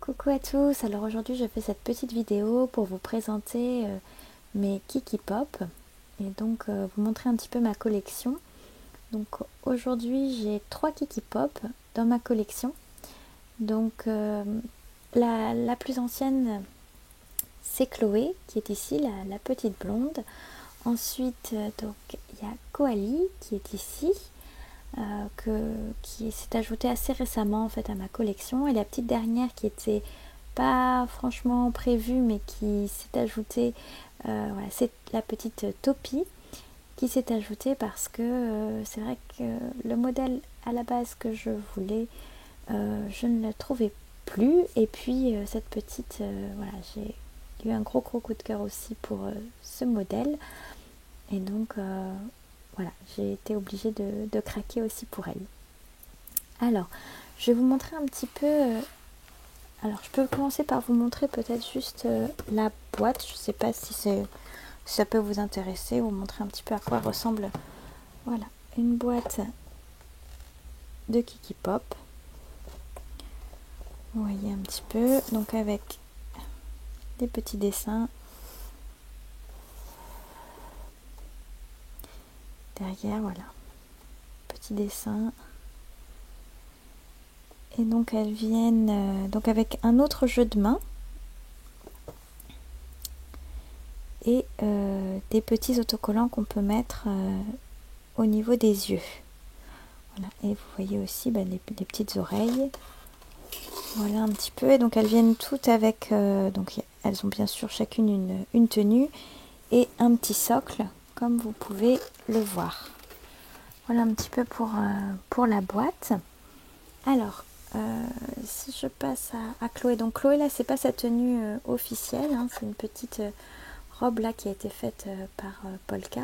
Coucou à tous, alors aujourd'hui je fais cette petite vidéo pour vous présenter mes Kiki Pop et donc vous montrer un petit peu ma collection. Donc aujourd'hui j'ai 3 Kiki Pop dans ma collection. Donc la plus ancienne c'est Chloé qui est ici, la petite blonde. Ensuite donc il y a Koali qui est ici. Qui s'est ajoutée assez récemment en fait à ma collection, et la petite dernière qui était pas franchement prévue mais qui s'est ajoutée, voilà, c'est la petite Topi qui s'est ajoutée parce que c'est vrai que le modèle à la base que je voulais, je ne la trouvais plus, et puis cette petite, voilà, j'ai eu un gros coup de cœur aussi pour ce modèle, et donc voilà, j'ai été obligée de craquer aussi pour elle. Alors, je vais vous montrer un petit peu. Alors, je peux commencer par vous montrer peut-être juste la boîte. Je ne sais pas si ça peut vous intéresser, ou montrer un petit peu à quoi ressemble. Voilà, une boîte de Kiki Pop. Vous voyez un petit peu. Donc, avec des petits dessins. Derrière, voilà. Petits dessins. Et donc elles viennent donc avec un autre jeu de main et des petits autocollants qu'on peut mettre au niveau des yeux. Voilà. Et vous voyez aussi les petites oreilles. Voilà un petit peu. Et donc elles viennent toutes avec, donc elles ont bien sûr chacune une tenue et un petit socle, comme vous pouvez le voir. Voilà un petit peu pour la boîte. Alors, si je passe à Chloé, donc Chloé là c'est pas sa tenue officielle, hein, c'est une petite robe là qui a été faite par Polka,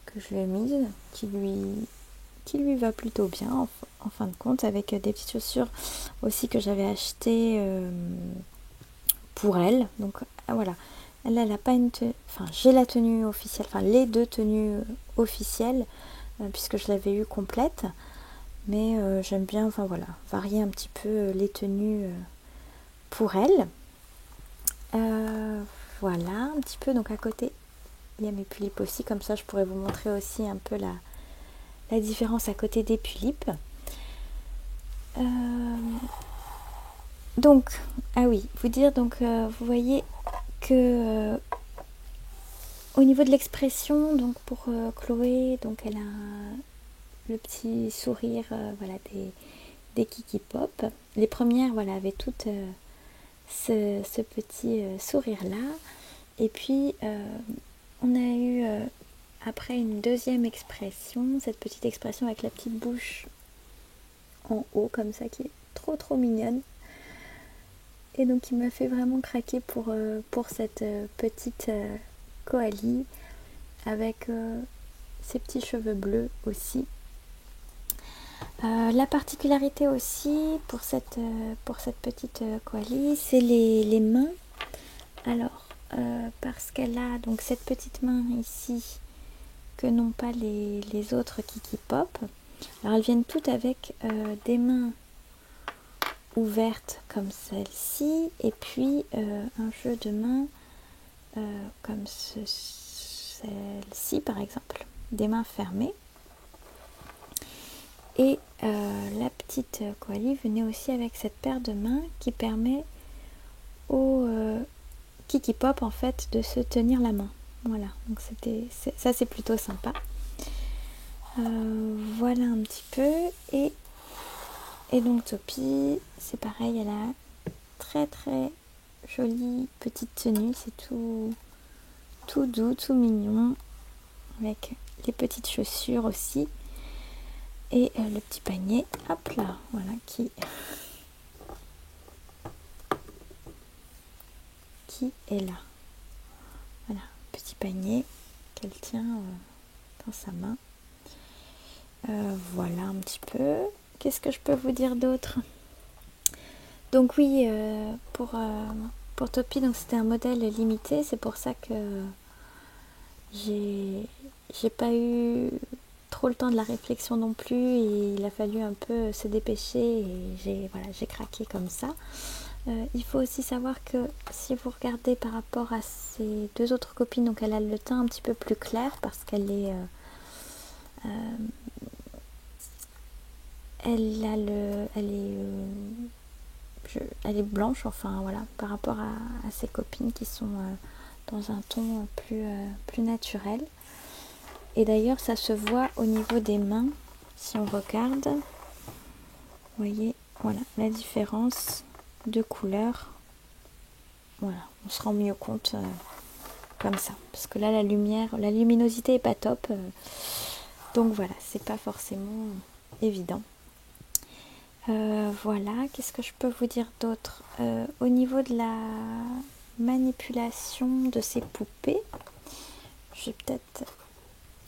que je lui ai mise, qui lui va plutôt bien en fin de compte, avec des petites chaussures aussi que j'avais achetées pour elle. Donc voilà, elle a pas une tenue, enfin j'ai la tenue officielle, enfin les deux tenues officielles, puisque je l'avais eu complète. Mais j'aime bien, enfin voilà, varier un petit peu les tenues pour elle. Voilà, un petit peu. Donc à côté, il y a mes tulipes aussi. Comme ça, je pourrais vous montrer aussi un peu la différence à côté des tulipes. Donc, ah oui, vous dire, donc vous voyez que au niveau de l'expression, donc pour Chloé, donc elle a le petit sourire, voilà, des Kiki Pop. Les premières, voilà, avaient toutes ce petit sourire là, et puis on a eu après une deuxième expression, cette petite expression avec la petite bouche en haut comme ça, qui est trop mignonne, et donc il m'a fait vraiment craquer pour cette petite Koali avec ses petits cheveux bleus aussi. La particularité aussi pour cette petite Koali, c'est les mains. Alors, parce qu'elle a donc cette petite main ici que n'ont pas les autres Kiki Pop. Alors elles viennent toutes avec des mains ouvertes comme celle-ci, et puis un jeu de main comme celle-ci par exemple, des mains fermées. Et la petite Koali venait aussi avec cette paire de mains qui permet au Kiki Pop en fait de se tenir la main. Voilà, donc ça c'est plutôt sympa. Voilà un petit peu. Et donc Topi, c'est pareil, elle a très jolie petite tenue, c'est tout doux, tout mignon, avec les petites chaussures aussi. Et le petit panier, hop là, voilà, qui est là. Voilà, petit panier qu'elle tient dans sa main. Voilà un petit peu. Qu'est-ce que je peux vous dire d'autre? Donc oui, pour Topi, donc c'était un modèle limité, c'est pour ça que j'ai pas eu trop le temps de la réflexion non plus, et il a fallu un peu se dépêcher, et j'ai craqué comme ça. Il faut aussi savoir que si vous regardez par rapport à ses deux autres copines, donc elle a le teint un petit peu plus clair parce qu'elle est elle est blanche, enfin voilà, par rapport à ses copines qui sont dans un ton plus naturel. Et d'ailleurs ça se voit au niveau des mains, si on regarde, vous voyez, voilà, la différence de couleur. Voilà, on se rend mieux compte comme ça, parce que là la luminosité est pas top, donc voilà, c'est pas forcément évident. Voilà, qu'est-ce que je peux vous dire d'autre? Au niveau de la manipulation de ces poupées, je vais peut-être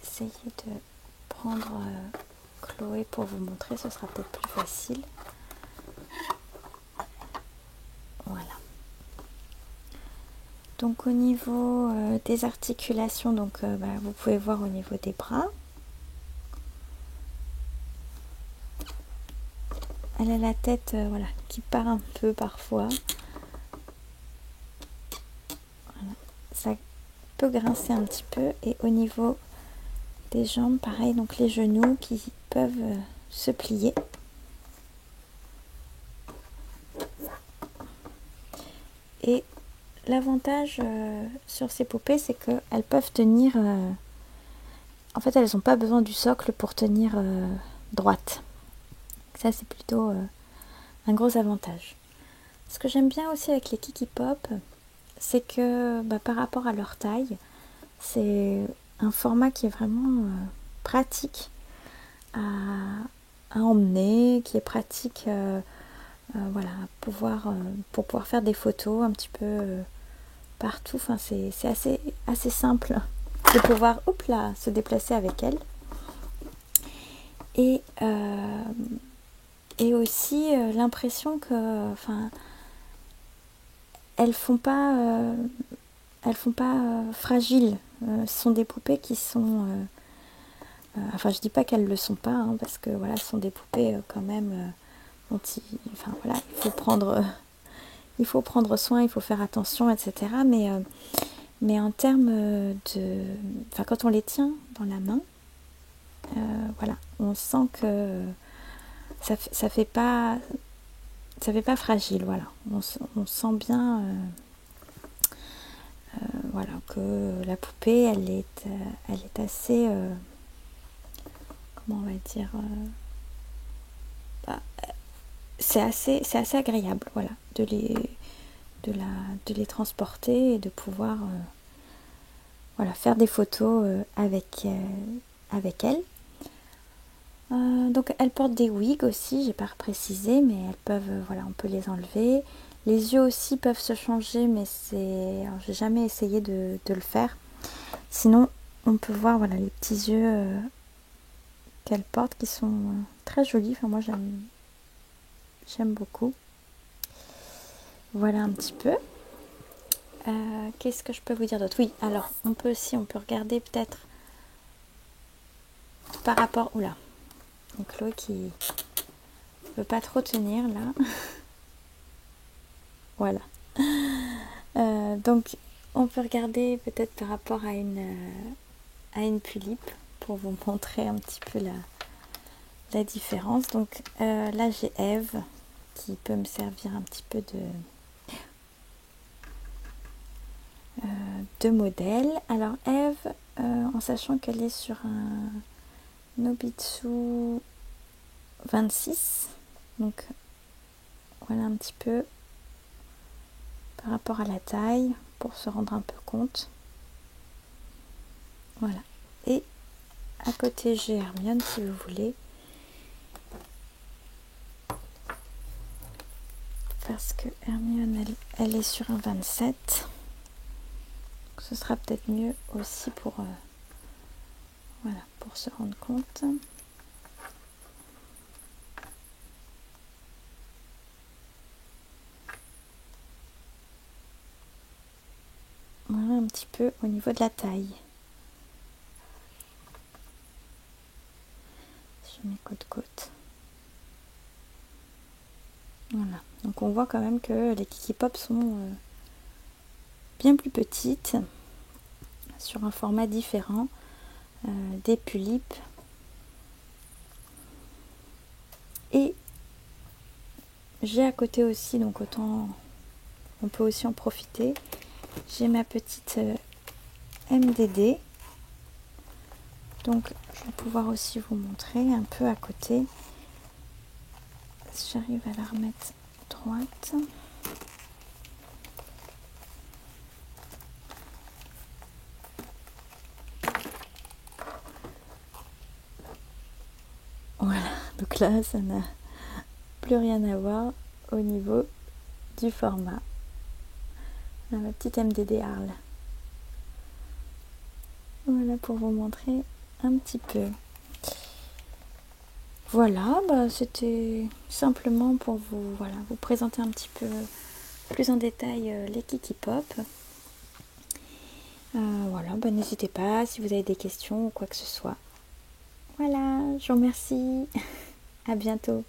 essayer de prendre Chloé pour vous montrer, ce sera peut-être plus facile. Voilà. Donc au niveau des articulations, donc vous pouvez voir au niveau des bras. Elle a la tête voilà, qui part un peu parfois. Voilà. Ça peut grincer un petit peu. Et au niveau des jambes, pareil, donc les genoux qui peuvent se plier. Et l'avantage sur ces poupées, c'est qu'elles peuvent tenir... en fait, elles n'ont pas besoin du socle pour tenir droite. Ça, c'est plutôt un gros avantage. Ce que j'aime bien aussi avec les Kiki Pop, c'est que par rapport à leur taille, c'est un format qui est vraiment pratique à emmener, qui est pratique voilà, pour pouvoir faire des photos un petit peu partout. Enfin, c'est assez simple de pouvoir se déplacer avec elle. Et aussi l'impression que elles font pas fragiles. Ce sont des poupées qui sont enfin je dis pas qu'elles le sont pas hein, parce que voilà, ce sont des poupées quand même dont voilà, il faut prendre soin, il faut faire attention, etc. Mais en termes de... Enfin, quand on les tient dans la main, voilà, on sent que ça fait pas fragile, voilà. On sent bien voilà, que la poupée, elle est assez... comment on va dire c'est assez agréable, voilà, de les transporter et de pouvoir voilà, faire des photos avec elles. Donc elles portent des wigs aussi, j'ai pas précisé, mais elles peuvent, voilà, on peut les enlever. Les yeux aussi peuvent se changer, mais j'ai jamais essayé de le faire. Sinon, on peut voir, voilà, les petits yeux qu'elles portent qui sont très jolis. Enfin, moi j'aime beaucoup. Voilà un petit peu. Qu'est-ce que je peux vous dire d'autre? Oui, alors on peut regarder peut-être par rapport... Oula, donc Chloé qui ne veut pas trop tenir là. Voilà. Donc on peut regarder peut-être par rapport à une tulipe pour vous montrer un petit peu la différence. Donc là j'ai Eve qui peut me servir un petit peu de modèle. Alors Eve, en sachant qu'elle est sur un Nobitsu 26, donc voilà un petit peu par rapport à la taille pour se rendre un peu compte. Voilà. Et à côté j'ai Hermione si vous voulez, parce que Hermione elle est sur un 27. Ce sera peut-être mieux aussi pour voilà, pour se rendre compte. Voilà un petit peu au niveau de la taille. Je mets côte-côte. Voilà, donc on voit quand même que les Kiki Pop sont bien plus petites, sur un format différent des Pulip. Et j'ai à côté aussi, donc autant on peut aussi en profiter, j'ai ma petite MDD. Donc je vais pouvoir aussi vous montrer un peu à côté. Si j'arrive à la remettre droite. Voilà, donc là ça n'a plus rien à voir au niveau du format. Là, ma petite MDD Arles. Voilà pour vous montrer un petit peu. Voilà, bah, c'était simplement pour vous, voilà, vous présenter un petit peu plus en détail les Kiki Pop. Voilà, bah, n'hésitez pas si vous avez des questions ou quoi que ce soit. Voilà, je vous remercie. À bientôt.